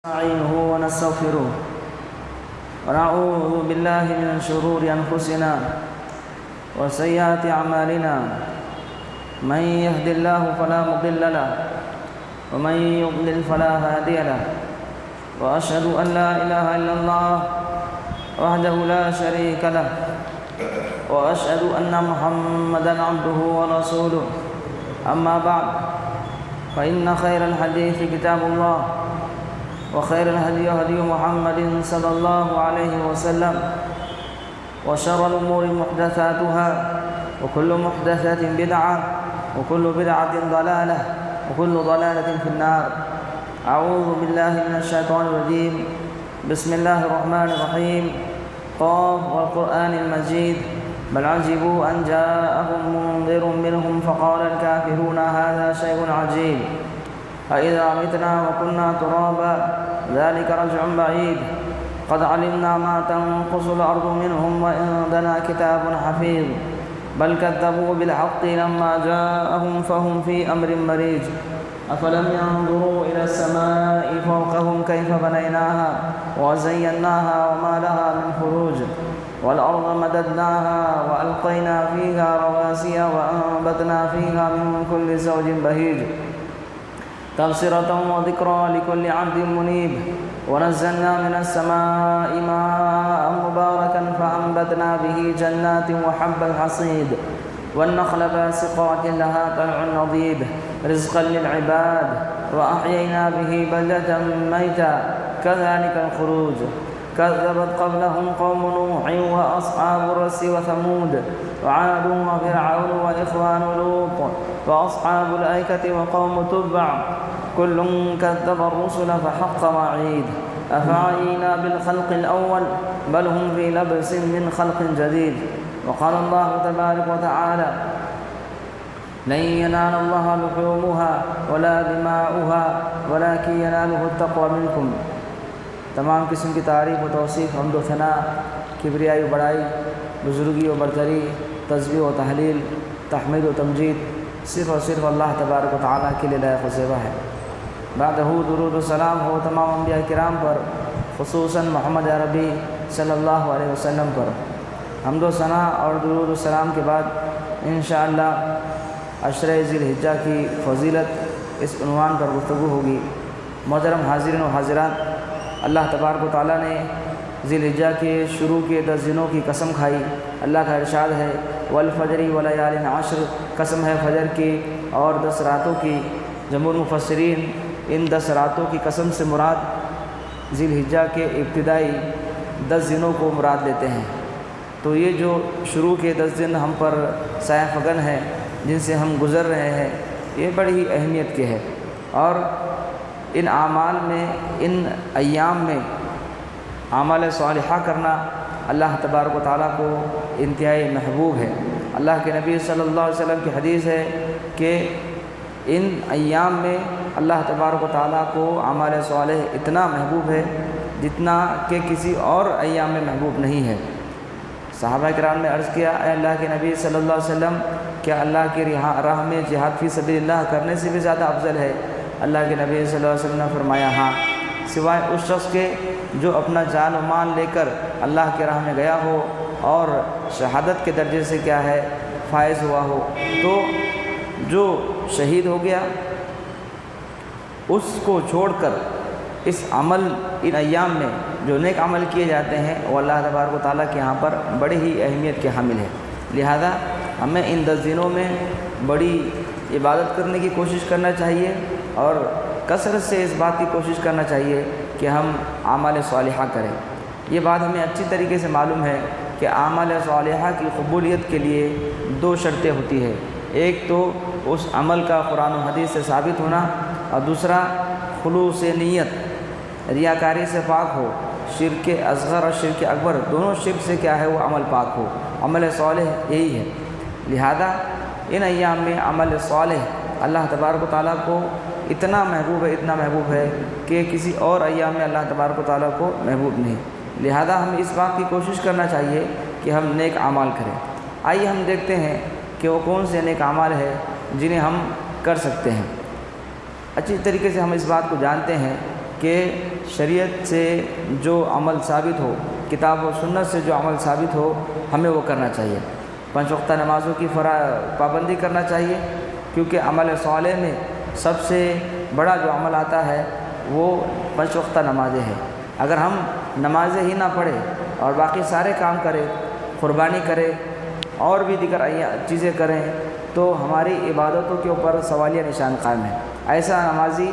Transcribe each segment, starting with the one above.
نستعينه ونستغفره ونعوذ بالله من شرور أنفسنا وسيئات أعمالنا. من يهد الله فلا مضل له ومن يضلل فلا هادي له، وأشهد أن لا إله إلا الله وحده لا شريك له، وأشهد أن محمدًا عبده ورسوله. أما بعد، فإن خير الحديث كتاب الله، وخير الهدي هدي محمد صلى الله عليه وسلم، وشر الأمور محدثاتها، وكل محدثة بدعة، وكل بدعة ضلالة، وكل ضلالة في النار. أعوذ بالله من الشيطان الرجيم. بسم الله الرحمن الرحيم. قاف والقرآن المجيد. بل عجبوا أن جاءهم منذر منهم فقال الكافرون هذا شيء عجيب. أإذا متنا وكنا ترابا ذلك رجع بعيد. قد علمنا ما تنقص الأرض منهم وعندنا كتاب حفيظ. بل كذبوا بالحق لما جاءهم فهم في أمر مريج. أفلم ينظروا إلى السماء فوقهم كيف بنيناها وزيناها وما لها من فروج. والأرض مددناها وألقينا فيها رواسي وأنبتنا فيها من كل زوج بهيج. تبصرة وذكرى لكل عبد منيب. ونزلنا من السماء ماء مباركا فأنبتنا به جنات وحب الحصيد والنخل باسقات لها طلع نضيد رزقا للعباد. وأحيينا به بلدة ميتا كذلك الخروج. كذبت قبلهم قوم نوح وأصحاب الرس وثمود وعاد وفرعون وإخوان لوط وأصحاب الأيكة وقوم تبع كل كذب الرسل فحق وعيد. أفعينا بالخلق الأول بل هم في لبس من خلق جديد. وقال الله تبارك وتعالى لن ينال الله لحومها ولا دماؤها ولكن يناله التقوى منكم. تمام قسم کی تعریف و توصیف، حمد و ثنا، کبریائی و بڑائی، بزرگی و برتری، تسبیح و تحلیل، تحمید و تمجید صرف اور صرف اللہ تبارک و تعالیٰ کے لیے لائق و زیبا ہے۔ بعدہ درود و سلام ہو تمام انبیاء کرام پر، خصوصاً محمد عربی صلی اللہ علیہ وسلم پر۔ حمد و ثنا اور درود و سلام کے بعد انشاءاللہ عشرہ ذی الحجہ کی فضیلت اس عنوان پر گفتگو ہوگی۔ محترم حاضرین و حاضرات، اللہ تبارک و تعالیٰ نے ذی الحجہ کے شروع کے 10 دنوں کی قسم کھائی۔ اللہ کا ارشاد ہے والفجر ولیال عشر، قسم ہے فجر کی اور 10 راتوں کی۔ جمہور مفسرین ان 10 راتوں کی قسم سے مراد ذی الحجہ کے ابتدائی 10 دنوں کو مراد لیتے ہیں۔ تو یہ جو شروع کے 10 دن ہم پر سایہ فگن ہیں، جن سے ہم گزر رہے ہیں، یہ بڑی ہی اہمیت کے ہے، اور ان اعمال میں، ان ایام میں اعمال صالحہ کرنا اللہ تبارک و تعالیٰ کو انتہائی محبوب ہے۔ اللہ کے نبی صلی اللہ علیہ وسلم کی حدیث ہے کہ ان ایام میں اللہ تبارک و تعالیٰ کو اعمال صالح اتنا محبوب ہے جتنا کہ کسی اور ایام میں محبوب نہیں ہے۔ صحابہ کرام نے عرض کیا اے اللہ کے نبی صلی اللہ علیہ وسلم، کیا اللہ کی راہ میں جہاد فی سبیل اللہ کرنے سے بھی زیادہ افضل ہے؟ اللہ کے نبی صلی اللہ علیہ وسلم نے فرمایا ہاں، سوائے اس شخص کے جو اپنا جان و مال لے کر اللہ کے راہ میں گیا ہو اور شہادت کے درجے سے کیا ہے فائز ہوا ہو۔ تو جو شہید ہو گیا اس کو چھوڑ کر اس عمل، ان ایام میں جو نیک عمل کیے جاتے ہیں، وہ اللہ تبارک و تعالیٰ کے یہاں پر بڑی ہی اہمیت کے حامل ہے۔ لہذا ہمیں ان 10 دنوں میں بڑی عبادت کرنے کی کوشش کرنا چاہیے، اور کثرت سے اس بات کی کوشش کرنا چاہیے کہ ہم اعمال صالحہ کریں۔ یہ بات ہمیں اچھی طریقے سے معلوم ہے کہ اعمال صالحہ کی قبولیت کے لیے 2 شرطیں ہوتی ہیں۔ ایک تو اس عمل کا قرآن و حدیث سے ثابت ہونا، اور دوسرا خلوص نیت، ریاکاری سے پاک ہو۔ شرک اصغر اور شرک اکبر دونوں شرک سے کیا ہے وہ عمل پاک ہو۔ عمل صالح یہی ہے۔ لہذا ان ایام میں عمل صالح اللہ تبارک و تعالیٰ کو اتنا محبوب ہے، اتنا محبوب ہے کہ کسی اور ایام میں اللہ تبارک و تعالیٰ کو محبوب نہیں۔ لہذا ہمیں اس بات کی کوشش کرنا چاہیے کہ ہم نیک اعمال کریں۔ آئیے ہم دیکھتے ہیں کہ وہ کون سے نیک اعمال ہیں جنہیں ہم کر سکتے ہیں۔ اچھی طریقے سے ہم اس بات کو جانتے ہیں کہ شریعت سے جو عمل ثابت ہو، کتاب و سنت سے جو عمل ثابت ہو، ہمیں وہ کرنا چاہیے۔ 5 وقتہ نمازوں کی پابندی کرنا چاہیے، کیونکہ عمل صالح میں سب سے بڑا جو عمل آتا ہے وہ 5 وقتہ نمازیں ہیں۔ اگر ہم نمازیں ہی نہ پڑھیں اور باقی سارے کام کریں، قربانی کریں اور بھی دیگر چیزیں کریں، تو ہماری عبادتوں کے اوپر سوالیہ نشان قائم ہے۔ ایسا نمازی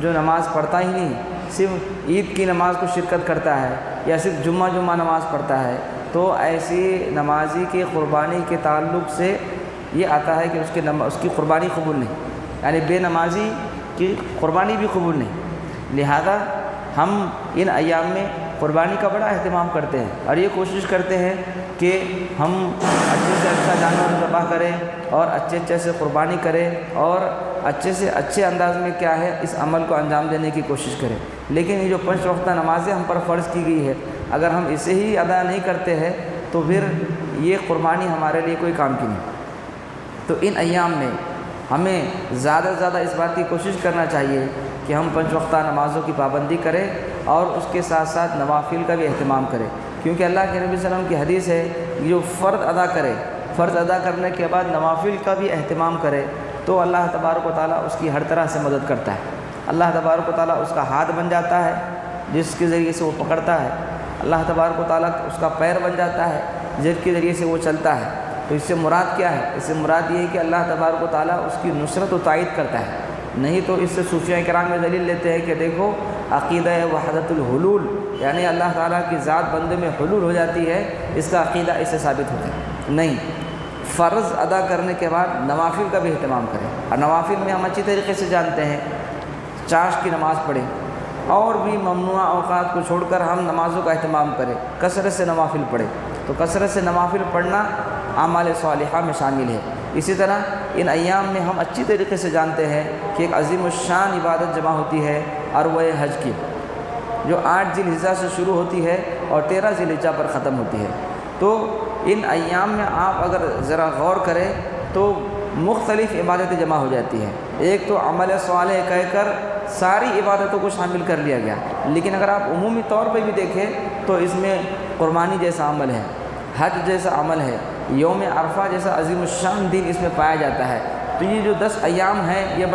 جو نماز پڑھتا ہی نہیں، صرف عید کی نماز کو شرکت کرتا ہے یا صرف جمعہ نماز پڑھتا ہے، تو ایسی نمازی کی قربانی کے تعلق سے یہ آتا ہے کہ اس کی قربانی قبول نہیں، یعنی بے نمازی کی قربانی بھی قبول نہیں۔ لہذا ہم ان ایام میں قربانی کا بڑا اہتمام کرتے ہیں اور یہ کوشش کرتے ہیں کہ ہم اچھے سے اچھا جانور ذبح کریں اور اچھے سے قربانی کریں اور اچھے سے اچھے انداز میں کیا ہے اس عمل کو انجام دینے کی کوشش کریں۔ لیکن یہ جو 5 وقتہ نمازیں ہم پر فرض کی گئی ہے، اگر ہم اسے ہی ادا نہیں کرتے ہیں تو پھر یہ قربانی ہمارے لیے کوئی کام کی نہیں۔ تو ان ایام میں ہمیں زیادہ سے زیادہ اس بات کی کوشش کرنا چاہیے کہ ہم 5 وقتہ نمازوں کی پابندی کریں اور اس کے ساتھ ساتھ نوافل کا بھی اہتمام کریں، کیونکہ اللہ کے نبی صلی اللہ علیہ وسلم کی حدیث ہے جو فرض ادا کرے، فرض ادا کرنے کے بعد نوافل کا بھی اہتمام کرے تو اللہ تبارک و تعالیٰ اس کی ہر طرح سے مدد کرتا ہے۔ اللہ تبارک و تعالیٰ اس کا ہاتھ بن جاتا ہے جس کے ذریعے سے وہ پکڑتا ہے، اللہ تبارک و تعالیٰ اس کا پیر بن جاتا ہے جس کے ذریعے سے وہ چلتا ہے۔ تو اس سے مراد کیا ہے؟ اس سے مراد یہ ہے کہ اللہ تبارک و تعالیٰ اس کی نصرت و تائید کرتا ہے۔ نہیں تو اس سے صوفیہ کرام میں دلیل لیتے ہیں کہ دیکھو عقیدہ وحدت الحلول، یعنی اللہ تعالیٰ کی ذات بندے میں حلول ہو جاتی ہے، اس کا عقیدہ اس سے ثابت ہوتا ہے۔ نہیں، فرض ادا کرنے کے بعد نوافل کا بھی اہتمام کریں، اور نوافل میں ہم اچھی طریقے سے جانتے ہیں، چاش کی نماز پڑھیں اور بھی ممنوع اوقات کو چھوڑ کر ہم نمازوں کا اہتمام کریں، کثرت سے نوافل پڑھیں۔ تو کثرت سے نوافل پڑھنا اعمال صالحہ میں شامل ہے۔ اسی طرح ان ایام میں ہم اچھی طریقے سے جانتے ہیں کہ ایک عظیم الشان عبادت جمع ہوتی ہے اور وہ ہے حج کی، جو 8 ذی الحجہ سے شروع ہوتی ہے اور 13 ذی الحجہ پر ختم ہوتی ہے۔ تو ان ایام میں آپ اگر ذرا غور کریں تو مختلف عبادتیں جمع ہو جاتی ہیں۔ ایک تو عمل صالح کہہ کر ساری عبادتوں کو شامل کر لیا گیا، لیکن اگر آپ عمومی طور پہ بھی دیکھیں تو اس میں قربانی جیسا عمل ہے، حج جیسا عمل ہے، یوم عرفہ جیسا عظیم الشان دین اس میں پایا جاتا ہے۔ تو یہ جو 10 ایام ہیں یہ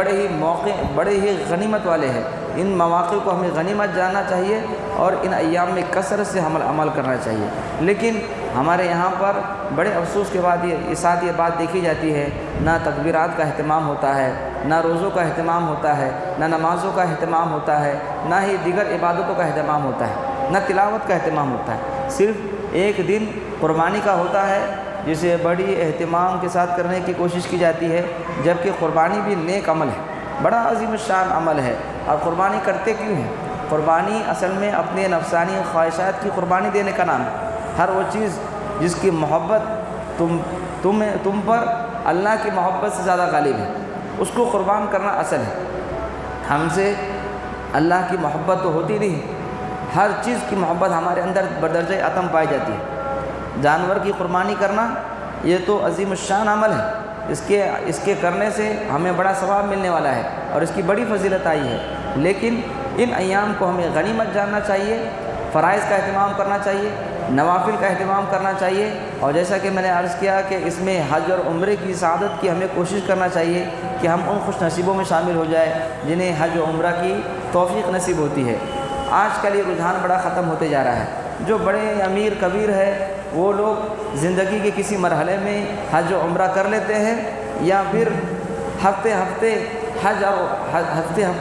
بڑے ہی غنیمت والے ہیں۔ ان مواقع کو ہمیں غنیمت جاننا چاہیے اور ان ایام میں کثرت سے عمل کرنا چاہیے۔ لیکن ہمارے یہاں پر بڑے افسوس کے بعد یہ بات دیکھی جاتی ہے، نہ تکبیرات کا اہتمام ہوتا ہے، نہ روزوں کا اہتمام ہوتا ہے، نہ نمازوں کا اہتمام ہوتا ہے، نہ ہی دیگر عبادتوں کا اہتمام ہوتا ہے، نہ تلاوت کا اہتمام ہوتا ہے۔ صرف ایک دن قربانی کا ہوتا ہے جسے بڑی اہتمام کے ساتھ کرنے کی کوشش کی جاتی ہے، جبکہ قربانی بھی نیک عمل ہے، بڑا عظیم الشان عمل ہے۔ اور قربانی کرتے کیوں ہیں؟ قربانی اصل میں اپنے نفسانی خواہشات کی قربانی دینے کا نام ہے۔ ہر وہ چیز جس کی محبت تم پر اللہ کی محبت سے زیادہ غالب ہے، اس کو قربان کرنا اصل ہے۔ ہم سے اللہ کی محبت تو ہوتی نہیں، ہر چیز کی محبت ہمارے اندر بدرجہ اتم پائی جاتی ہے۔ جانور کی قربانی کرنا یہ تو عظیم الشان عمل ہے، اس کے کرنے سے ہمیں بڑا ثواب ملنے والا ہے اور اس کی بڑی فضیلت آئی ہے۔ لیکن ان ایام کو ہمیں غنیمت جاننا چاہیے، فرائض کا اہتمام کرنا چاہیے، نوافل کا اہتمام کرنا چاہیے، اور جیسا کہ میں نے عرض کیا کہ اس میں حج اور عمرے کی سعادت کی ہمیں کوشش کرنا چاہیے کہ ہم ان خوش نصیبوں میں شامل ہو جائے جنہیں حج و عمرہ کی توفیق نصیب ہوتی ہے۔ آج کل یہ رجحان بڑا ختم ہوتے جا رہا ہے۔ جو بڑے امیر کبیر ہے وہ لوگ زندگی کے کسی مرحلے میں حج و عمرہ کر لیتے ہیں، یا پھر ہفتے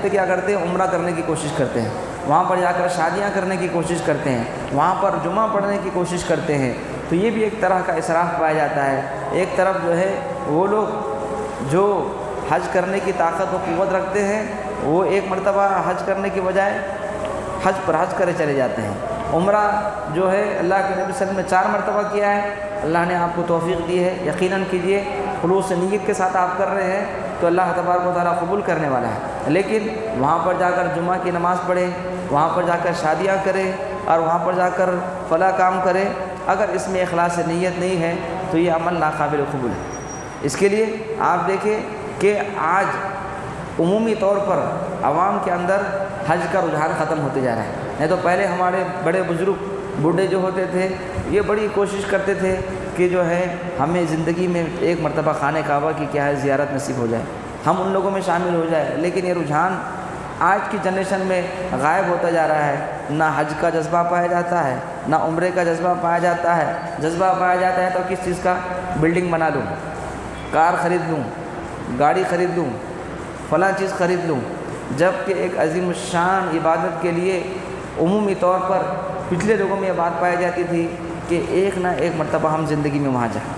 کیا کرتے ہیں، عمرہ کرنے کی کوشش کرتے ہیں، وہاں پر جا کر شادیاں کرنے کی کوشش کرتے ہیں، وہاں پر جمعہ پڑھنے کی کوشش کرتے ہیں۔ تو یہ بھی ایک طرح کا اسراف پایا جاتا ہے۔ ایک طرف جو ہے وہ لوگ جو حج کرنے کی طاقت و قوت رکھتے ہیں وہ ایک مرتبہ حج کرنے کی بجائے حج پر حج کرے چلے جاتے ہیں۔ عمرہ جو ہے اللہ کے نبی صلی اللہ علیہ وسلم نے 4 مرتبہ کیا ہے، اللہ نے آپ کو توفیق دی ہے، یقیناً کیجیے، خلوص نیت کے ساتھ آپ کر رہے ہیں تو اللہ تبارک و تعالیٰ قبول کرنے والا ہے۔ لیکن وہاں پر جا کر جمعہ کی نماز پڑھیں، وہاں پر جا کر شادیاں کریں اور وہاں پر جا کر فلاں کام کریں، اگر اس میں اخلاص نیت نہیں ہے تو یہ عمل ناقابل قبول ہے۔ اس کے لیے آپ دیکھیں کہ آج عمومی طور پر عوام کے اندر حج کا رجحان ختم ہوتے جا رہا ہے۔ نہیں تو پہلے ہمارے بڑے بزرگ بوڑھے جو ہوتے تھے یہ بڑی کوشش کرتے تھے کہ جو ہے ہمیں زندگی میں ایک مرتبہ خانہ کعبہ کی کیا ہے زیارت نصیب ہو جائے، ہم ان لوگوں میں شامل ہو جائے، لیکن یہ رجحان آج کی جنریشن میں غائب ہوتا جا رہا ہے۔ نہ حج کا جذبہ پایا جاتا ہے، نہ عمرے کا جذبہ پایا جاتا ہے۔ جذبہ پایا جاتا ہے تو کس چیز کا؟ بلڈنگ بنا لوں، کار خرید لوں، گاڑی خرید لوں، فلاں چیز خرید لوں، جبکہ ایک عظیم الشان عبادت کے لیے عمومی طور پر پچھلے لوگوں میں یہ بات پائی جاتی تھی کہ ایک نہ ایک مرتبہ ہم زندگی میں وہاں جائیں،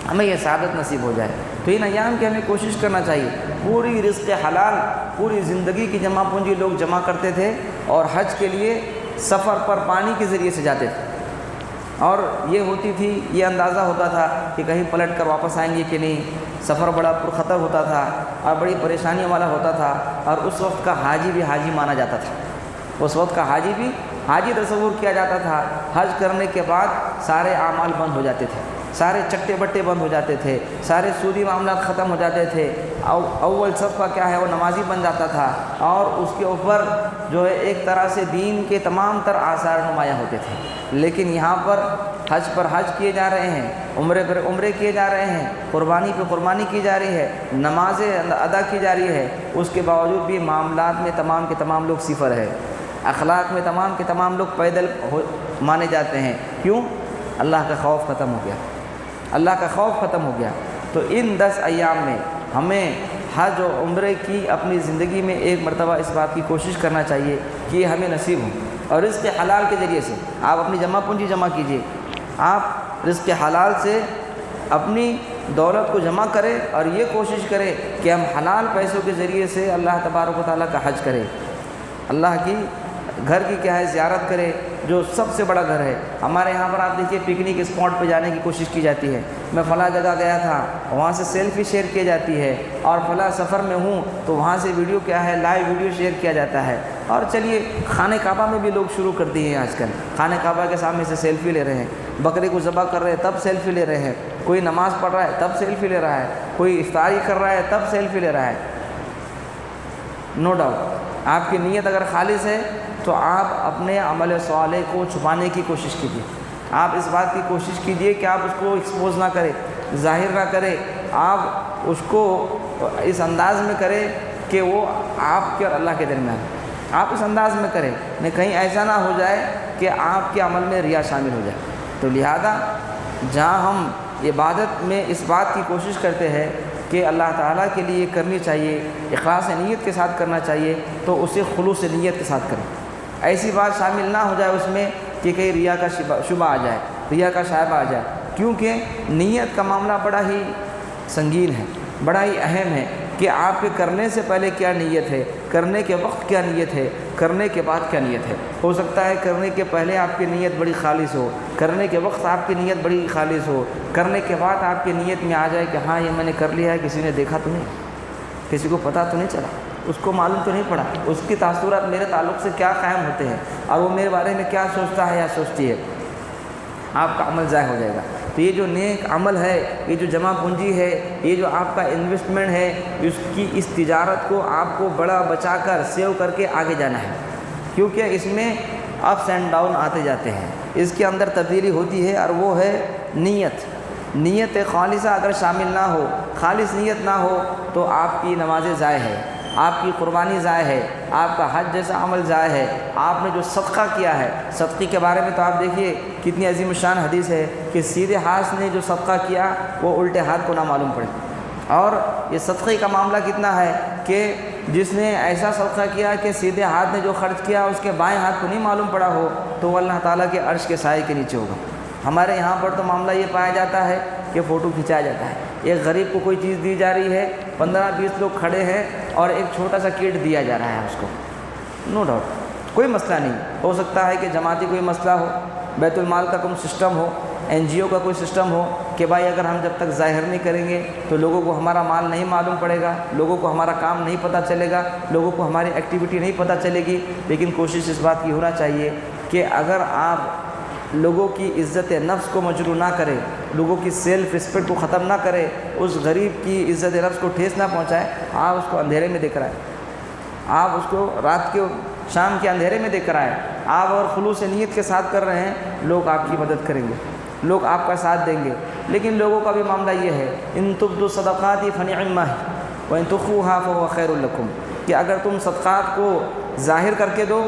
ہمیں یہ سعادت نصیب ہو جائے۔ تو ان ایام کی ہمیں کوشش کرنا چاہیے، پوری رزق حلال، پوری زندگی کی جمع پونجی لوگ جمع کرتے تھے اور حج کے لیے سفر پر پانی کے ذریعے سے جاتے تھے، اور یہ ہوتی تھی، یہ اندازہ ہوتا تھا کہ کہیں پلٹ کر واپس آئیں گے کہ نہیں۔ سفر بڑا پرخطر ہوتا تھا اور بڑی پریشانیوں والا ہوتا تھا، اور اس وقت کا حاجی بھی حاجی مانا جاتا تھا، اس وقت کا حاجی بھی حاجی تصور کیا جاتا تھا۔ حج کرنے کے بعد سارے اعمال بند ہو جاتے تھے، سارے چٹے بٹے بند ہو جاتے تھے، سارے سودی معاملات ختم ہو جاتے تھے۔ اول صف کا کیا ہے وہ نمازی بن جاتا تھا، اور اس کے اوپر جو ہے ایک طرح سے دین کے تمام تر آثار نمایاں ہوتے تھے۔ لیکن یہاں پر حج کیے جا رہے ہیں، عمرے پر عمرے کیے جا رہے ہیں، قربانی پہ قربانی کی جا رہی ہے، نمازیں ادا کی جا رہی ہے، اس کے باوجود بھی معاملات میں تمام کے تمام لوگ صفر ہے، اخلاق میں تمام کے تمام لوگ پیدل مانے جاتے ہیں۔ کیوں؟ اللہ کا خوف ختم ہو گیا، اللہ کا خوف ختم ہو گیا۔ تو ان 10 ایام میں ہمیں حج و عمرے کی اپنی زندگی میں ایک مرتبہ اس بات کی کوشش کرنا چاہیے کہ یہ ہمیں نصیب ہو، اور رزق حلال کے ذریعے سے آپ اپنی جمع پونجی جمع کیجیے، آپ رزق حلال سے اپنی دولت کو جمع کریں، اور یہ کوشش کریں کہ ہم حلال پیسوں کے ذریعے سے اللہ تبارک و تعالیٰ کا حج کریں، اللہ کی گھر کی کیا ہے زیارت کرے، جو سب سے بڑا گھر ہے۔ ہمارے یہاں پر آپ دیکھیے پکنک اسپاٹ پہ جانے کی کوشش کی جاتی ہے، میں فلاں جگہ گیا تھا، وہاں سے سیلفی شیئر کی جاتی ہے، اور فلاں سفر میں ہوں تو وہاں سے ویڈیو کیا ہے لائیو ویڈیو شیئر کیا جاتا ہے۔ اور چلیے خانہ کعبہ میں بھی لوگ شروع کر دیے ہیں آج کل، خانہ کعبہ کے سامنے سے سیلفی لے رہے ہیں، بکرے کو ذبح کر رہے ہیں تب سیلفی لے رہے ہیں، کوئی نماز پڑھ رہا ہے تب سیلفی لے رہا ہے، کوئی افطاری کر رہا ہے تب سیلفی لے رہا ہے۔ نو ڈاؤٹ آپ کی نیت اگر خالص ہے تو آپ اپنے عمل صالح کو چھپانے کی کوشش کیجیے، آپ اس بات کی کوشش کیجیے کہ آپ اس کو ایکسپوز نہ کریں، ظاہر نہ کریں، آپ اس کو اس انداز میں کریں کہ وہ آپ کے اور اللہ کے درمیان، آپ اس انداز میں کریں، نہیں کہیں ایسا نہ ہو جائے کہ آپ کے عمل میں ریا شامل ہو جائے۔ تو لہذا جہاں ہم عبادت میں اس بات کی کوشش کرتے ہیں کہ اللہ تعالیٰ کے لیے کرنی چاہیے، اخلاص نیت کے ساتھ کرنا چاہیے، تو اسے خلوص نیت کے ساتھ کریں، ایسی بات شامل نہ ہو جائے اس میں کہ کہیں ریا کا شبہ آ جائے، ریا کا شائبہ آ جائے، کیونکہ نیت کا معاملہ بڑا ہی سنگین ہے، بڑا ہی اہم ہے کہ آپ کے کرنے سے پہلے کیا نیت ہے، کرنے کے وقت کیا نیت ہے، کرنے کے بعد کیا نیت ہے۔ ہو سکتا ہے کرنے کے پہلے آپ کی نیت بڑی خالص ہو، کرنے کے وقت آپ کی نیت بڑی خالص ہو، کرنے کے بعد آپ کی نیت میں آ جائے کہ ہاں یہ میں نے کر لیا ہے، کسی نے دیکھا تو نہیں، کسی کو پتہ تو نہیں چلا، اس کو معلوم تو نہیں پڑا، اس کی تاثرات میرے تعلق سے کیا قائم ہوتے ہیں اور وہ میرے بارے میں کیا سوچتا ہے یا سوچتی ہے، آپ کا عمل ضائع ہو جائے گا۔ تو یہ جو نیک عمل ہے، یہ جو جمع پونجی ہے، یہ جو آپ کا انویسٹمنٹ ہے، اس تجارت کو آپ کو بڑا بچا کر سیو کر کے آگے جانا ہے، کیونکہ اس میں اپس اینڈ ڈاؤن آتے جاتے ہیں، اس کے اندر تبدیلی ہوتی ہے، اور وہ ہے نیت خالصہ اگر شامل نہ ہو، خالص نیت نہ ہو تو آپ کی نمازیں ضائع ہے، آپ کی قربانی ضائع ہے، آپ کا حج جیسا عمل ضائع ہے، آپ نے جو صدقہ کیا ہے، صدقے کے بارے میں تو آپ دیکھیے کتنی عظیم الشان حدیث ہے کہ سیدھے ہاتھ نے جو صدقہ کیا وہ الٹے ہاتھ کو نہ معلوم پڑے، اور یہ صدقے کا معاملہ کتنا ہے کہ جس نے ایسا صدقہ کیا کہ سیدھے ہاتھ نے جو خرچ کیا اس کے بائیں ہاتھ کو نہیں معلوم پڑا ہو تو وہ اللہ تعالیٰ کے عرش کے سائے کے نیچے ہوگا۔ ہمارے یہاں پر تو معاملہ یہ پایا جاتا ہے کہ فوٹو کھنچایا جاتا ہے، ایک غریب کو کوئی چیز دی جا رہی ہے، 15-20 لوگ کھڑے ہیں اور ایک چھوٹا سا کٹ دیا جا رہا ہے اس کو، نو ڈاؤٹ کوئی مسئلہ نہیں، ہو سکتا ہے کہ جماعتی کوئی مسئلہ ہو، بیت المال کا کوئی سسٹم ہو، NGO کا کوئی سسٹم ہو کہ بھائی اگر ہم جب تک ظاہر نہیں کریں گے تو لوگوں کو ہمارا مال نہیں معلوم پڑے گا، لوگوں کو ہمارا کام نہیں پتہ چلے گا، لوگوں کو ہماری ایکٹیویٹی نہیں پتہ چلے گی، لیکن کوشش اس بات کی ہونا چاہیے کہ اگر آپ لوگوں کی عزت نفس کو مجروح نہ کرے، لوگوں کی سیلف رسپیکٹ کو ختم نہ کرے، اس غریب کی عزت نفس کو ٹھیس نہ پہنچائے، آپ اس کو اندھیرے میں دیکھ رہا ہے، آپ اس کو رات کے شام کے اندھیرے میں دے کر آئے، آپ اور خلوص نیت کے ساتھ کر رہے ہیں، لوگ آپ کی مدد کریں گے، لوگ آپ کا ساتھ دیں گے۔ لیکن لوگوں کا بھی معاملہ یہ ہے، ان تبدوا الصدقات فنعما ہی وان تخفوها فهو خیر لکم، کہ اگر تم صدقات کو ظاہر کر کے دو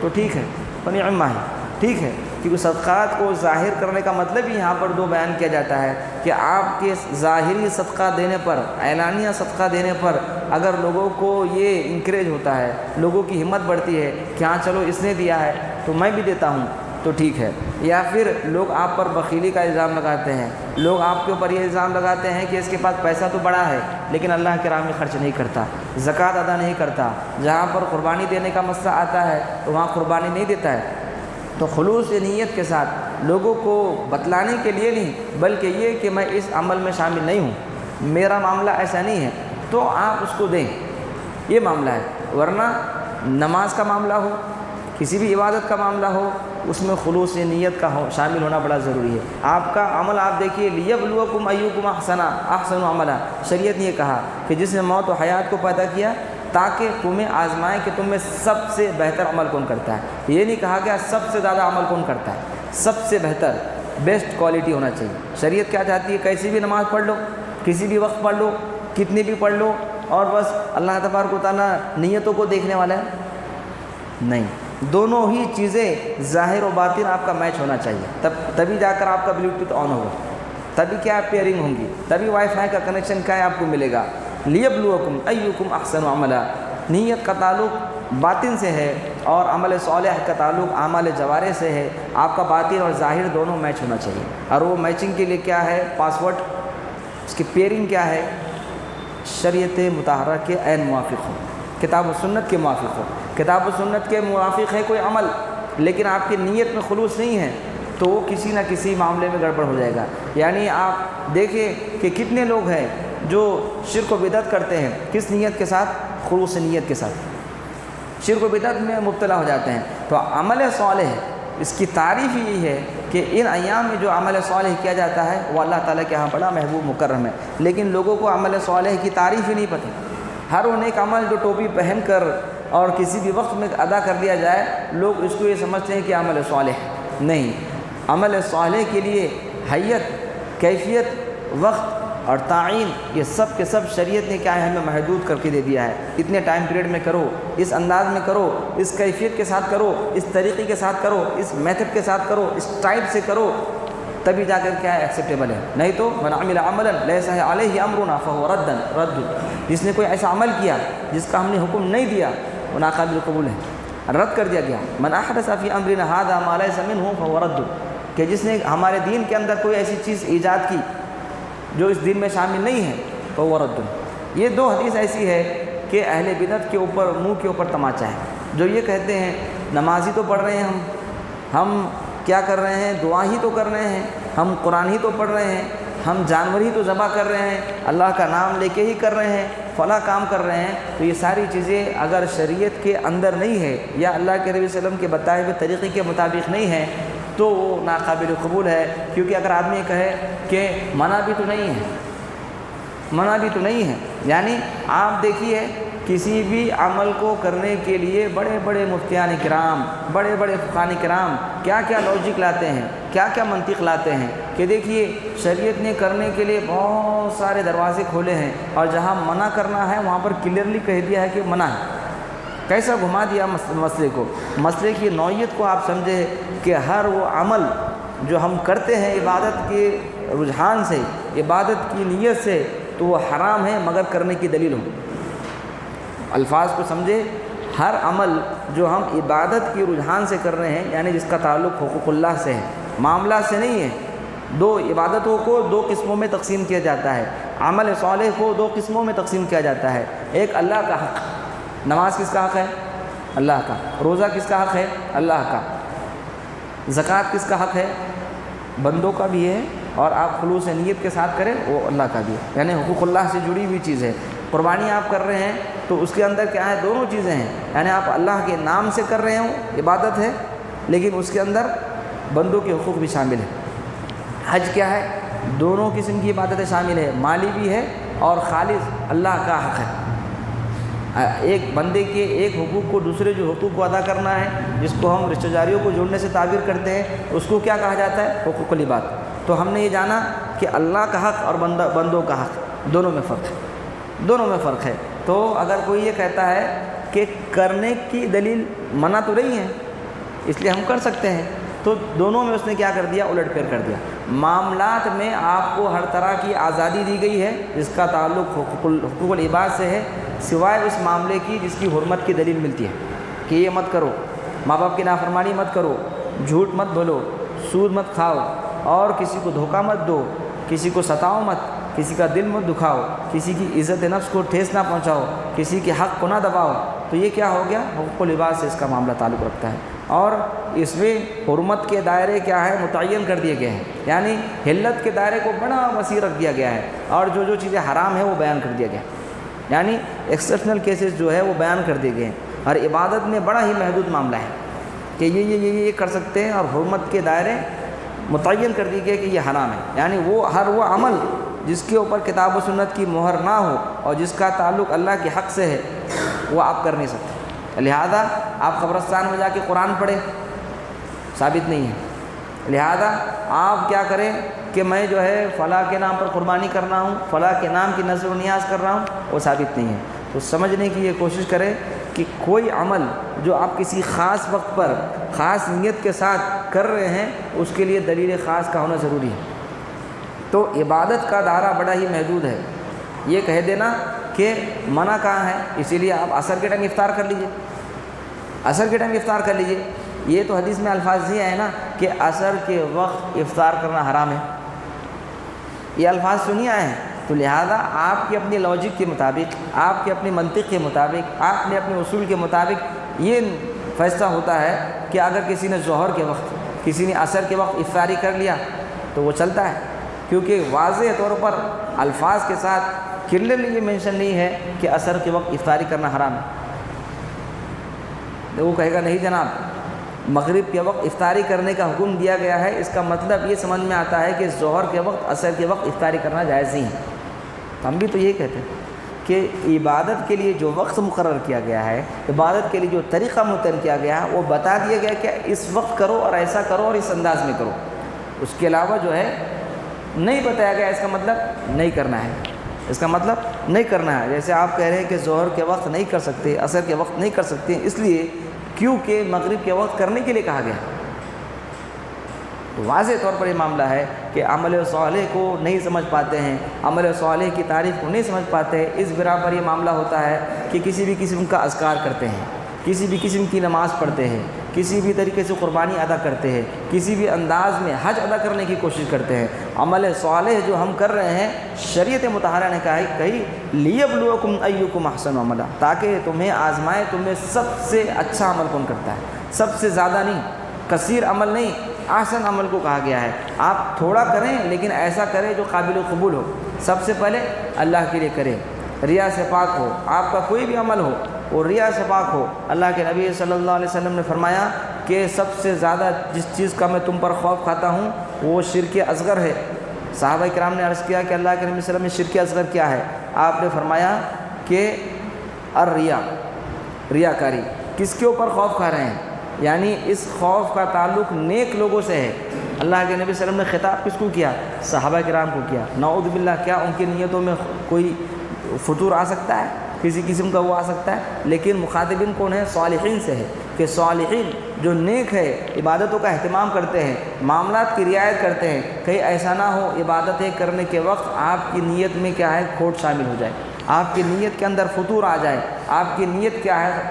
تو ٹھیک ہے، فنعما ہی ٹھیک ہے، کیونکہ صدقات کو ظاہر کرنے کا مطلب ہی یہاں پر دو بیان کیا جاتا ہے کہ آپ کے ظاہری صدقہ دینے پر، اعلانیہ صدقہ دینے پر اگر لوگوں کو یہ انکریج ہوتا ہے، لوگوں کی ہمت بڑھتی ہے کہ ہاں چلو اس نے دیا ہے تو میں بھی دیتا ہوں تو ٹھیک ہے۔ یا پھر لوگ آپ پر بخیلی کا الزام لگاتے ہیں، لوگ آپ کے اوپر یہ الزام لگاتے ہیں کہ اس کے پاس پیسہ تو بڑا ہے لیکن اللہ کے راہ میں خرچ نہیں کرتا، زکوٰۃ ادا نہیں کرتا، جہاں پر قربانی دینے کا مسئلہ آتا ہے تو وہاں قربانی نہیں دیتا ہے۔ تو خلوص نیت کے ساتھ لوگوں کو بتلانے کے لیے نہیں، بلکہ یہ کہ میں اس عمل میں شامل نہیں ہوں، میرا معاملہ ایسا نہیں ہے، تو آپ اس کو دیں، یہ معاملہ ہے۔ ورنہ نماز کا معاملہ ہو، کسی بھی عبادت کا معاملہ ہو، اس میں خلوص نیت کا شامل ہونا بڑا ضروری ہے۔ آپ کا عمل آپ دیکھیے، لیبلوکم ایکم احسن عملا، شریعت نے یہ کہا کہ جس نے موت و حیات کو پیدا کیا تاکہ تمہیں آزمائے کہ تم میں سب سے بہتر عمل کون کرتا ہے۔ یہ نہیں کہا گیا سب سے زیادہ عمل کون کرتا ہے، سب سے بہتر، بیسٹ کوالٹی ہونا چاہیے۔ شریعت کیا چاہتی ہے؟ کیسی بھی نماز پڑھ لو، کسی بھی وقت پڑھ لو، کتنی بھی پڑھ لو، اور بس اللہ تبارک و تعالیٰ نیتوں کو دیکھنے والا ہے؟ نہیں، دونوں ہی چیزیں ظاہر و باطن آپ کا میچ ہونا چاہیے، تبھی جا کر آپ کا بلوٹوتھ آن ہوگا، تبھی کیا پیئرنگ ہوں گی، تبھی وائی فائی کا کنیکشن کیا ہے آپ کو ملے گا۔ لیبلوکم ایکم احسن عملا، نیت کا تعلق باطن سے ہے اور عمل صالح کا تعلق اعمال جوارح سے ہے۔ آپ کا باطن اور ظاہر دونوں میچ ہونا چاہیے، اور وہ میچنگ کے لیے کیا ہے؟ پاسورڈ، اس کی پیئرنگ کیا ہے؟ شریعت مطہرہ کے عین موافق ہو، کتاب و سنت کے موافق ہو۔ کتاب و سنت کے موافق ہے کوئی عمل لیکن آپ کی نیت میں خلوص نہیں ہے تو وہ کسی نہ کسی معاملے میں گڑبڑ ہو جائے گا۔ یعنی آپ دیکھیں کہ کتنے لوگ ہیں جو شرک و بدعت کرتے ہیں، کس نیت کے ساتھ؟ خلوص نیت کے ساتھ شرک و بدعت میں مبتلا ہو جاتے ہیں۔ تو عمل صالح، اس کی تعریف یہی ہے کہ ان ایام میں جو عمل صالح کیا جاتا ہے وہ اللہ تعالیٰ کے ہاں بڑا محبوب مکرم ہے، لیکن لوگوں کو عمل صالح کی تعریف ہی نہیں پتہ۔ ہر وہ نیک عمل جو ٹوپی پہن کر اور کسی بھی وقت میں ادا کر لیا جائے، لوگ اس کو یہ سمجھتے ہیں کہ عمل صالح ہے۔ نہیں، عمل صالح کے لیے حیت، کیفیت، وقت اور تعین، یہ سب کے سب شریعت نے کیا ہے ہمیں محدود کر کے دے دیا ہے۔ اتنے ٹائم پیریڈ میں کرو، اس انداز میں کرو، اس کیفیت کے ساتھ کرو، اس طریقے کے ساتھ کرو، اس میتھڈ کے ساتھ کرو، اس ٹائپ سے کرو، تبھی جا کر کیا ہے ایکسیپٹیبل ہے۔ نہیں تو من عمل عملا لیس علیہ امرنا فهو رد، جس نے کوئی ایسا عمل کیا جس کا ہم نے حکم نہیں دیا وہ ناقابل قبول ہے، رد کر دیا گیا۔ من احدث فی امرنا هذا ما ليس منه فهو رد، کہ جس نے ہمارے دین کے اندر کوئی ایسی چیز ایجاد کی جو اس دین میں شامل نہیں ہے فهو رد۔ یہ دو حدیث ایسی ہے کہ اہل بدعت کے اوپر، منہ کے اوپر تماچا ہے، جو یہ کہتے ہیں نماز ہی تو پڑھ رہے ہیں، ہم کیا کر رہے ہیں؟ دعا ہی تو کر رہے ہیں، ہم قرآن ہی تو پڑھ رہے ہیں، ہم جانور ہی تو ذبح کر رہے ہیں، اللہ کا نام لے کے ہی کر رہے ہیں، فلاں کام کر رہے ہیں۔ تو یہ ساری چیزیں اگر شریعت کے اندر نہیں ہے یا اللہ کے نبی صلی اللہ علیہ وسلم کے بتائے ہوئے طریقے کے مطابق نہیں ہے تو وہ ناقابل قبول ہے۔ کیونکہ اگر آدمی کہے کہ منع بھی تو نہیں ہے، منع بھی تو نہیں ہے، یعنی آپ دیکھیے کسی بھی عمل کو کرنے کے لیے بڑے بڑے مفتیان کرام، بڑے بڑے فقہاء کرام کیا کیا لاجک لاتے ہیں، کیا کیا منطق لاتے ہیں کہ دیکھیے شریعت نے کرنے کے لیے بہت سارے دروازے کھولے ہیں اور جہاں منع کرنا ہے وہاں پر کلیئرلی کہہ دیا ہے کہ منع ہے۔ کیسا گھما دیا مسئلے کو، مسئلے کی نوعیت کو آپ سمجھے کہ ہر وہ عمل جو ہم کرتے ہیں عبادت کے رجحان سے، عبادت کی نیت سے، تو وہ حرام ہے مگر کرنے کی دلیل ہو۔ الفاظ کو سمجھے، ہر عمل جو ہم عبادت کی رجحان سے کر رہے ہیں، یعنی جس کا تعلق حقوق اللہ سے ہے، معاملات سے نہیں ہے۔ دو عبادتوں کو دو قسموں میں تقسیم کیا جاتا ہے، عمل صالح کو دو قسموں میں تقسیم کیا جاتا ہے۔ ایک اللہ کا حق، نماز کس کا حق ہے؟ اللہ کا۔ روزہ کس کا حق ہے؟ اللہ کا۔ زکوٰۃ کس کا حق ہے؟ بندوں کا بھی ہے، اور آپ خلوص نیت کے ساتھ کریں وہ اللہ کا بھی ہے، یعنی حقوق اللہ سے جڑی ہوئی چیز ہے۔ قربانی آپ کر رہے ہیں تو اس کے اندر کیا ہے؟ دونوں چیزیں ہیں، یعنی آپ اللہ کے نام سے کر رہے ہوں، عبادت ہے، لیکن اس کے اندر بندوں کے حقوق بھی شامل ہیں۔ حج کیا ہے؟ دونوں قسم کی عبادتیں شامل ہے، مالی بھی ہے اور خالص اللہ کا حق ہے۔ ایک بندے کے ایک حقوق کو دوسرے جو حقوق کو ادا کرنا ہے، جس کو ہم رشتہ داریوں کو جوڑنے سے تعبیر کرتے ہیں، اس کو کیا کہا جاتا ہے؟ حقوق العباد۔ تو ہم نے یہ جانا کہ اللہ کا حق اور بندوں کا حق دونوں میں فرق ہے، دونوں میں فرق ہے۔ تو اگر کوئی یہ کہتا ہے کہ کرنے کی دلیل منع تو نہیں ہے اس لیے ہم کر سکتے ہیں، تو دونوں میں اس نے کیا کر دیا؟ الٹ پھیر کر دیا۔ معاملات میں آپ کو ہر طرح کی آزادی دی گئی ہے جس کا تعلق حقوق العباد سے ہے، سوائے اس معاملے کی جس کی حرمت کی دلیل ملتی ہے کہ یہ مت کرو، ماں باپ کی نافرمانی مت کرو، جھوٹ مت بولو، سود مت کھاؤ، اور کسی کو دھوکہ مت دو، کسی کو ستاؤ مت، کسی کا دل مت دکھاؤ، کسی کی عزت نفس کو ٹھیس نہ پہنچاؤ، کسی کے حق کو نہ دباؤ۔ تو یہ کیا ہو گیا؟ حقوق العباد سے اس کا معاملہ تعلق رکھتا ہے، اور اس میں حرمت کے دائرے کیا ہے؟ متعین کر دیے گئے ہیں، یعنی حلت کے دائرے کو بڑا وسیع رکھ دیا گیا ہے، اور جو چیزیں حرام ہیں وہ بیان کر دیا گیا ہے، یعنی ایکسیپشنل کیسز جو ہے وہ بیان کر دیے گئے ہیں۔ اور عبادت میں بڑا ہی محدود معاملہ ہے کہ یہ کر سکتے ہیں، اور حرمت کے دائرے متعین کر دیے گئے کہ یہ حرام ہے، یعنی وہ عمل جس کے اوپر کتاب و سنت کی مہر نہ ہو اور جس کا تعلق اللہ کے حق سے ہے وہ آپ کر نہیں سکتے۔ لہذا آپ قبرستان میں جا کے قرآن پڑھیں، ثابت نہیں ہے۔ لہذا آپ کیا کریں کہ میں جو ہے فلاں کے نام پر قربانی کرنا ہوں، فلاں کے نام کی نذر و نیاز کر رہا ہوں، وہ ثابت نہیں ہے۔ تو سمجھنے کی یہ کوشش کریں کہ کوئی عمل جو آپ کسی خاص وقت پر خاص نیت کے ساتھ کر رہے ہیں اس کے لیے دلیل خاص کا ہونا ضروری ہے۔ تو عبادت کا دائرہ بڑا ہی محدود ہے۔ یہ کہہ دینا کہ منع کہاں ہے، اسی لیے آپ عصر کے ٹائم افطار کر لیجئے، عصر کے ٹائم افطار کر لیجئے، یہ تو حدیث میں الفاظ یہ ہے نا کہ عصر کے وقت افطار کرنا حرام ہے، یہ الفاظ سنیے آئے ہیں۔ تو لہذا آپ کی اپنی لاجک کے مطابق، آپ کے اپنے منطق کے مطابق، آپ نے اپنے اصول کے مطابق یہ فیصلہ ہوتا ہے کہ اگر کسی نے ظہر کے وقت، کسی نے عصر کے وقت افطاری کر لیا تو وہ چلتا ہے، کیونکہ واضح طور پر الفاظ کے ساتھ کلیئرلی یہ مینشن نہیں ہے کہ عصر کے وقت افطاری کرنا حرام ہے۔ وہ کہے گا نہیں جناب، مغرب کے وقت افطاری کرنے کا حکم دیا گیا ہے، اس کا مطلب یہ سمجھ میں آتا ہے کہ ظہر کے وقت عصر کے وقت افطاری کرنا جائز نہیں ہے۔ ہم بھی تو یہ کہتے ہیں کہ عبادت کے لیے جو وقت مقرر کیا گیا ہے، عبادت کے لیے جو طریقہ متعین کیا گیا ہے وہ بتا دیا گیا کہ اس وقت کرو اور ایسا کرو اور اس انداز میں کرو، اس کے علاوہ جو ہے نہیں بتایا گیا۔ اس کا مطلب نہیں کرنا ہے، اس کا مطلب نہیں کرنا ہے۔ جیسے آپ کہہ رہے ہیں کہ ظہر کے وقت نہیں کر سکتے، عصر کے وقت نہیں کر سکتے، اس لیے کیونکہ مغرب کے وقت کرنے کے لیے کہا گیا۔ واضح طور پر یہ معاملہ ہے کہ عمل صالح کو نہیں سمجھ پاتے ہیں، عمل صالح کی تعریف کو نہیں سمجھ پاتے ہیں۔ اس بنا پر یہ معاملہ ہوتا ہے کہ کسی بھی قسم کا اذکار کرتے ہیں، کسی بھی قسم کی نماز پڑھتے ہیں، کسی بھی طریقے سے قربانی ادا کرتے ہیں، کسی بھی انداز میں حج ادا کرنے کی کوشش کرتے ہیں۔ عمل صالح جو ہم کر رہے ہیں، شریعت مطہرہ نے کہا ہے کہیں لیبلوکم ایکم احسن عملا، تاکہ تمہیں آزمائے تم میں سب سے اچھا عمل کون کرتا ہے، سب سے زیادہ نہیں، کثیر عمل نہیں، احسن عمل کو کہا گیا ہے۔ آپ تھوڑا کریں لیکن ایسا کریں جو قابل قبول ہو، سب سے پہلے اللہ کے لیے کریں، ریا سے پاک ہو، آپ کا کوئی بھی عمل ہو وہ ریا سے پاک ہو۔ اللہ کے نبی صلی اللہ علیہ وسلم نے فرمایا کہ سب سے زیادہ جس چیز کا میں تم پر خوف کھاتا ہوں وہ شرک اصغر ہے۔ صحابہ کرام نے عرض کیا کہ اللہ کے نبی صلی اللہ علیہ وسلم نے شرک اصغر کیا ہے؟ آپ نے فرمایا کہ الریا، ریاکاری۔ کس کے اوپر خوف کھا رہے ہیں؟ یعنی اس خوف کا تعلق نیک لوگوں سے ہے۔ اللہ کے نبی صلی اللہ علیہ وسلم نے خطاب کس کو کیا؟ صحابہ کرام کو کیا۔ نعوذ باللہ، کیا ان کی نیتوں میں کوئی فطور آ سکتا ہے؟ کسی قسم کا وہ آ سکتا ہے؟ لیکن مخاطبین کون ہے؟ صالحین سے ہے، کہ صالحین جو نیک ہے، عبادتوں کا اہتمام کرتے ہیں، معاملات کی رعایت کرتے ہیں، کہیں ایسا نہ ہو عبادتیں کرنے کے وقت آپ کی نیت میں کیا ہے؟ کھوٹ شامل ہو جائے، آپ کی نیت کے اندر فطور آ جائے، آپ کی نیت کیا ہے؟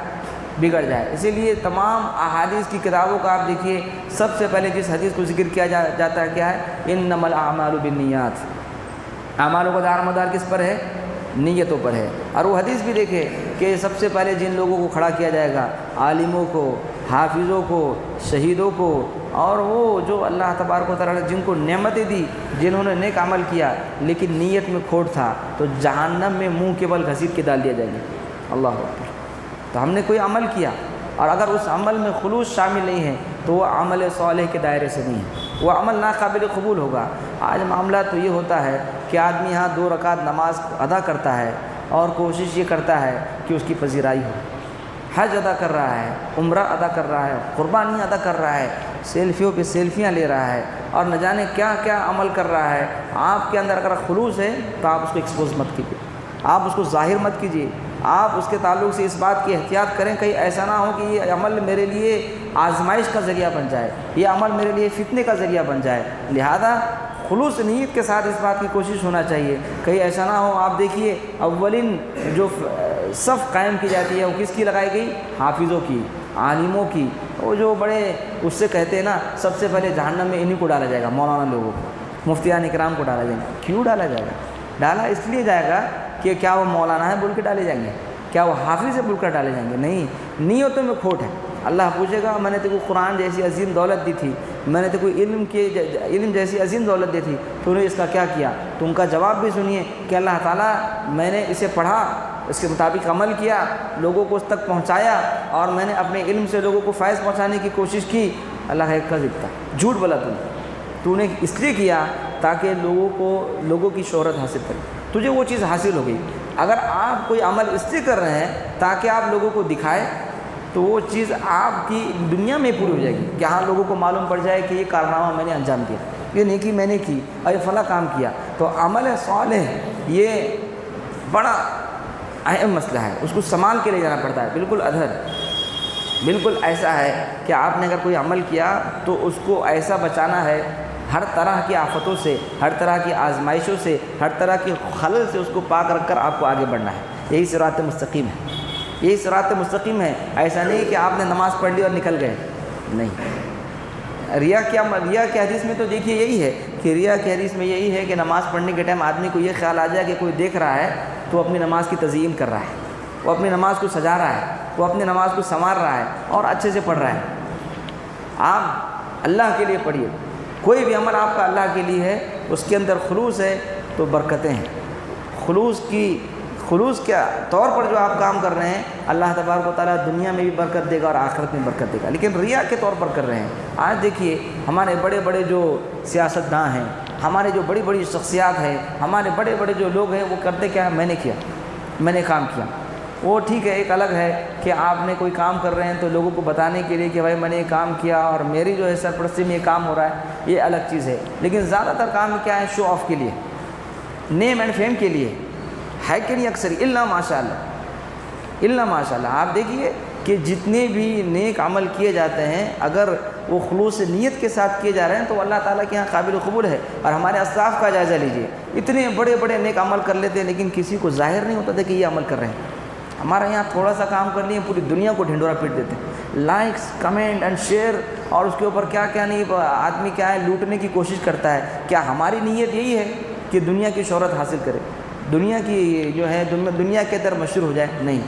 بگڑ جائے۔ اسی لیے تمام احادیث کی کتابوں کا آپ دیکھیے، سب سے پہلے جس حدیث کو ذکر کیا جاتا ہے کیا ہے؟ انما الاعمال بالنیات۔ اعمالوں کا دار مدار کس پر ہے؟ نیتوں پر ہے۔ اور وہ حدیث بھی دیکھے کہ سب سے پہلے جن لوگوں کو کھڑا کیا جائے گا، عالموں کو، حافظوں کو، شہیدوں کو، اور وہ جو اللہ تبارک و تعالیٰ نے جن کو نعمتیں دی، جنہوں نے نیک عمل کیا لیکن نیت میں کھوٹ تھا، تو جہنم میں منہ کے بل گھسیٹ کے ڈال دیا جائے گا۔ اللہ اکبر۔ تو ہم نے کوئی عمل کیا اور اگر اس عمل میں خلوص شامل نہیں ہے تو وہ عمل صالح کے دائرے سے نہیں ہے، وہ عمل ناقابل قبول ہوگا۔ آج معاملہ تو یہ ہوتا ہے کہ آدمی یہاں 2 رکعت نماز ادا کرتا ہے اور کوشش یہ کرتا ہے کہ اس کی پذیرائی ہو، حج ادا کر رہا ہے، عمرہ ادا کر رہا ہے، قربانی ادا کر رہا ہے، سیلفیوں پہ سیلفیاں لے رہا ہے اور نہ جانے کیا کیا عمل کر رہا ہے، آپ کے اندر اگر خلوص ہے تو آپ اس کو ایکسپوز مت کیجیے، آپ اس کو ظاہر مت کیجیے، آپ اس کے تعلق سے اس بات کی احتیاط کریں کہیں ایسا نہ ہو کہ یہ عمل میرے لیے آزمائش کا ذریعہ بن جائے، یہ عمل میرے لیے فتنے کا ذریعہ بن جائے۔ لہذا خلوص نیت کے ساتھ اس بات کی کوشش ہونا چاہیے، کہیں ایسا نہ ہو۔ آپ دیکھیے اولین جو صف قائم کی جاتی ہے وہ کس کی لگائی گئی؟ حافظوں کی، عالموں کی، وہ جو بڑے اس سے کہتے ہیں نا سب سے پہلے جہنم میں انہیں کو ڈالا جائے گا، مولانا لوگوں کو، مفتیان اکرام کو ڈالا جائے گا۔ کیوں ڈالا جائے گا؟ ڈالا اس لیے جائے گا کہ کیا وہ مولانا ہے بول کے ڈالے جائیں گے، کیا وہ حافظ ہے بول کر ڈالے جائیں گے؟ نہیں، نیتوں میں کھوٹ ہے۔ اللہ پوچھے گا میں نے تجھے قرآن جیسی عظیم دولت دی تھی، میں نے تجھے علم جیسی عظیم دولت دی تھی، تو نے اس کا کیا کیا؟ تو ان کا جواب بھی سنیے کہ اللہ تعالیٰ میں نے اسے پڑھا، اس کے مطابق عمل کیا، لوگوں کو اس تک پہنچایا، اور میں نے اپنے علم سے لوگوں کو فیض پہنچانے کی کوشش کی۔ اللہ کا ایک کذب تھا، جھوٹ بولا تو نے اس لیے کیا تاکہ لوگوں کی شہرت حاصل کرے، تجھے وہ چیز حاصل ہو گئی۔ اگر آپ کوئی عمل اس لیے کر رہے ہیں تاکہ آپ لوگوں کو دکھائے تو وہ چیز آپ کی دنیا میں پوری ہو جائے گی کہ ہاں لوگوں کو معلوم پڑ جائے کہ یہ کارنامہ میں نے انجام دیا، یہ نیکی میں نے کی اور یہ فلاں کام کیا۔ تو عمل صالح یہ بڑا اہم مسئلہ ہے، اس کو سنبھال کے لے جانا پڑتا ہے، بالکل ادھر بالکل ایسا ہے کہ آپ نے اگر کوئی عمل کیا تو اس کو ایسا بچانا ہے ہر طرح کی آفتوں سے، ہر طرح کی آزمائشوں سے، ہر طرح کی خلل سے، اس کو پاک رکھ کر آپ کو آگے بڑھنا ہے۔ یہی صراط مستقیم ہے، یہی صراط مستقیم ہے۔ ایسا نہیں کہ آپ نے نماز پڑھ لی اور نکل گئے، نہیں۔ ریا کی حدیث میں تو دیکھیے یہی ہے کہ ریا کی حدیث میں یہی ہے کہ نماز پڑھنے کے ٹائم آدمی کو یہ خیال آ جائے کہ کوئی دیکھ رہا ہے تو اپنی نماز کی تزئین کر رہا ہے، وہ اپنی نماز کو سجا رہا ہے، وہ اپنی نماز کو سنوار رہا ہے اور اچھے سے پڑھ رہا ہے۔ آپ اللہ کے لیے پڑھیے، کوئی بھی عمل آپ کا اللہ کے لیے ہے، اس کے اندر خلوص ہے تو برکتیں ہیں۔ خلوص کے طور پر جو آپ کام کر رہے ہیں اللہ تبارک و تعالیٰ دنیا میں بھی برکت دے گا اور آخرت میں برکت دے گا، لیکن ریا کے طور پر کر رہے ہیں۔ آج دیکھیے ہمارے بڑے بڑے جو سیاستداں ہیں، ہمارے جو بڑی بڑی شخصیات ہیں، ہمارے بڑے بڑے جو لوگ ہیں، وہ کرتے کیا ہے؟ میں نے کام کیا۔ وہ ٹھیک ہے، ایک الگ ہے کہ آپ نے کوئی کام کر رہے ہیں تو لوگوں کو بتانے کے لیے کہ بھائی میں نے یہ کام کیا اور میری جو ہے سرپرستی میں یہ کام ہو رہا ہے، یہ الگ چیز ہے۔ لیکن زیادہ تر کام کیا ہے؟ شو آف کے لیے، نیم اینڈ فیم کے لیے ہے کہ نہیں؟ اکثر اللہ ماشاء اللہ آپ دیکھیے کہ جتنے بھی نیک عمل کیے جاتے ہیں اگر وہ خلوص نیت کے ساتھ کیے جا رہے ہیں تو اللہ تعالیٰ کے یہاں قابل قبول ہے۔ اور ہمارے اسلاف کا جائزہ لیجیے، اتنے بڑے بڑے نیک عمل کر لیتے ہیں لیکن کسی کو ظاہر نہیں ہوتا تھا کہ یہ عمل کر رہے ہیں۔ ہمارے یہاں تھوڑا سا کام کر لیے پوری دنیا کو ڈھنڈورا پیٹ دیتے ہیں، لائکس، کمنٹ اینڈ شیئر، اور اس کے اوپر کیا کیا نہیں، آدمی کیا ہے لوٹنے کی کوشش کرتا ہے۔ کیا ہماری نیت یہی ہے کہ دنیا کی شہرت حاصل کرے، دنیا کی جو ہے دنیا کے اندر مشہور ہو جائے؟ نہیں،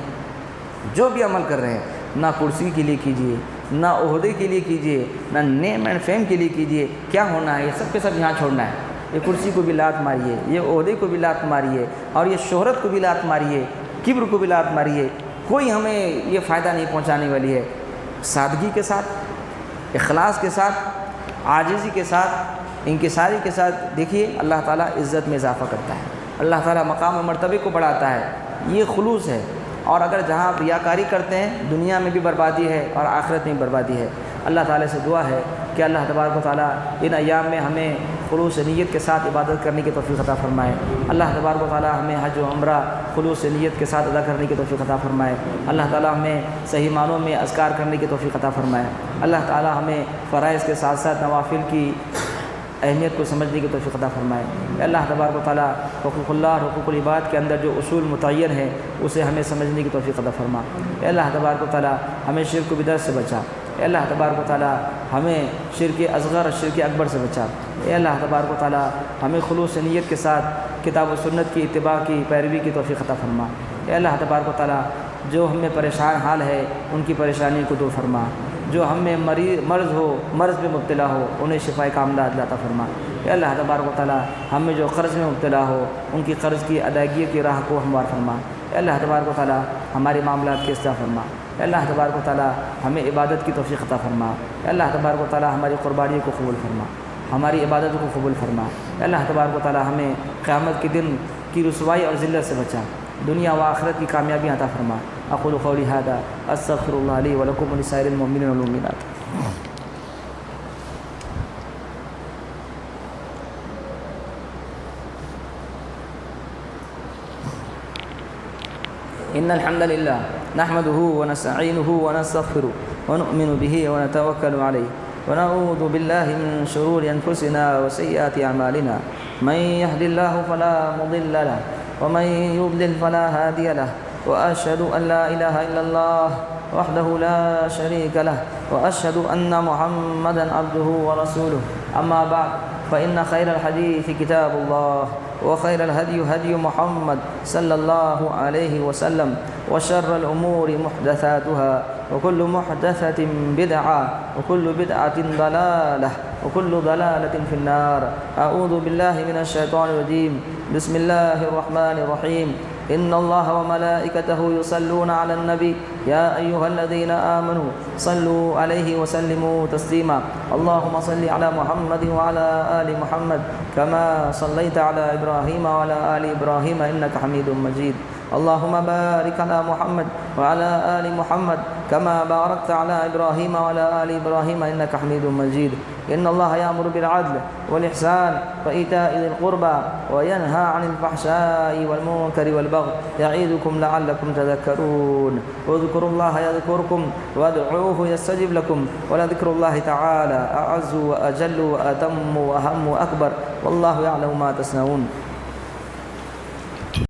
جو بھی عمل کر رہے ہیں نہ کرسی کے لیے کیجیے، نہ عہدے کے لیے کیجیے، نہ نیم اینڈ فیم کے لیے کیجیے۔ کیا ہونا ہے؟ یہ سب کے سب یہاں چھوڑنا ہے۔ یہ کرسی کو بھی لات ماریے، یہ عہدے کو بھی لات ماریے، اور یہ شہرت کو بھی لات ماریے، کبر کو بھی لات ماریے، کوئی ہمیں یہ فائدہ نہیں پہنچانے والی ہے۔ سادگی کے ساتھ، اخلاص کے ساتھ، عاجزی کے ساتھ، انکساری کے ساتھ دیکھیے اللہ تعالیٰ عزت میں اضافہ کرتا ہے، اللہ تعالیٰ مقام و مرتبے کو بڑھاتا ہے۔ یہ خلوص ہے۔ اور اگر جہاں آپ ریاکاری کرتے ہیں دنیا میں بھی بربادی ہے اور آخرت میں بھی بربادی ہے۔ اللہ تعالیٰ سے دعا ہے کہ اللہ تبارک و تعالیٰ ان ایام میں ہمیں خلوص نیت کے ساتھ عبادت کرنے کی توفیق عطا فرمائے۔ اللہ تبارک و تعالیٰ ہمیں حج و عمرہ خلوص نیت کے ساتھ ادا کرنے کی توفیق عطا فرمائے۔ اللہ تعالیٰ ہمیں صحیح معنوں میں اذکار کرنے کی توفیق عطا فرمائے۔ اللہ تعالیٰ ہمیں فرائض کے ساتھ ساتھ نوافل کی اہمیت کو سمجھنے کی توفیق عطا فرمائے۔ اللہ تبارک و تعالیٰ حقوق اللہ اور حقوق العباد کے اندر جو اصول متعین ہے اسے ہمیں سمجھنے کی توفیق عطا فرما۔ اللہ تبارک و تعالیٰ ہمیں شرک و بدعت سے بچا۔ اللہ تبارک و تعالیٰ ہمیں شرک اصغر اور شرک اکبر سے بچا۔ اللہ تبارک و تعالیٰ ہمیں خلوص نیت کے ساتھ کتاب و سنت کی اتباع کی پیروی کی توفیق عطا فرما۔ اللہ تبارک و تعالیٰ جو ہم میں پریشان حال ہے ان کی پریشانی کو دور فرما، جو ہم میں مرض میں مبتلا ہو انہیں شفائے کاملہ عطا فرما۔ اللہ تبارک و تعالیٰ ہم میں جو قرض میں مبتلا ہو ان کی قرض کی ادائیگی کی راہ کو ہموار فرما۔ اللہ تبارک و تعالیٰ ہمارے معاملات کی اصلاح فرما۔ اللہ تبارک و تعالیٰ ہمیں عبادت کی توفیق عطا فرما۔ اللہ تبارک و تعالیٰ ہماری قربانیوں کو قبول فرما، ہماری عبادتوں کو قبول فرما۔ اللہ تبارک و تعالیٰ ہمیں قیامت کے دن کی رسوائی اور ذلت سے بچا۔ دنیا و آخرت کی کامیابی عطا فرما. اقول قولی ھذا استغفر اللہ لی ولکم ولسائر المؤمنین والمؤمنات. إن الحمد لله نحمده ونستعينه ونستغفره ونؤمن به ونتوكل عليه ونعوذ بالله من شرور أنفسنا وسيئات أعمالنا. من يهد الله فلا مضل له ومن يضلل فلا هادي له. وأشهد أن لا إله إلا الله وحده لا شريك له وأشهد أن محمدا عبده ورسوله. أما بعد فإن خير الحديث كتاب الله وخير الهدي هدي محمد صلى الله عليه وسلم وشر الأمور محدثاتها وكل محدثة بدعة وكل بدعة ضلالة وكل ضلالة في النار. أعوذ بالله من الشيطان الرجيم. بسم الله الرحمن الرحيم. إن الله وملائكته يصلون على النبي يا أيها الذين آمنوا صلوا عليه وسلموا تسليما. اللهم صل على محمد وعلى آل محمد كما صليت على إبراهيم وعلى آل إبراهيم إنك حميد مجيد. اللهم بارك على محمد وعلى آل محمد كما باركت على إبراهيم وعلى آل إبراهيم إنك حميد مجيد. إن الله يأمر بالعدل والإحسان وإيتاء ذي القربى وينهى عن الفحشاء والمنكر والبغي يعظكم لعلكم تذكرون. واذكروا الله يذكركم وادعوه يستجب لكم ولذكر الله تعالى أعز وأجل وأتم وأهم وأكبر والله يعلم ما تصنعون.